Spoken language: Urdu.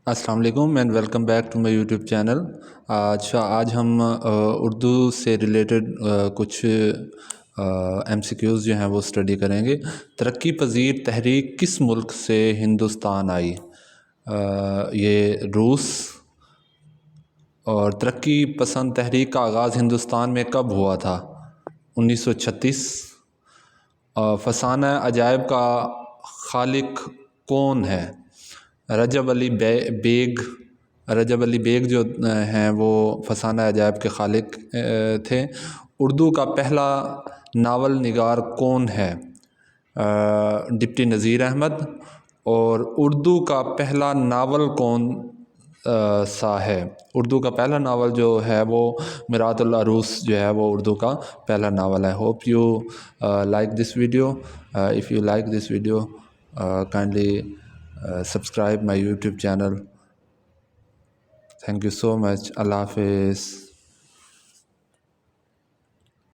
السلام علیکم and welcome back to my YouTube channel. آج ہم اردو سے ریلیٹڈ کچھ ایم سی کیوز جو ہیں وہ اسٹڈی کریں گے۔ ترقی پذیر تحریک کس ملک سے ہندوستان آئی؟ یہ روس۔ اور ترقی پسند تحریک کا آغاز ہندوستان میں کب ہوا تھا؟ 1936۔ فسانہ عجائب کا خالق کون ہے؟ رجب علی بیگ جو ہیں وہ فسانہ عجائب کے خالق تھے۔ اردو کا پہلا ناول نگار کون ہے؟ ڈپٹی نذیر احمد۔ اور اردو کا پہلا ناول کون سا ہے؟ اردو کا پہلا ناول جو ہے وہ میرات العروس جو ہے وہ اردو کا پہلا ناول ہے۔ Hope you like this video. If you like this video kindly subscribe my YouTube channel. Thank you so much. اللہ حافظ.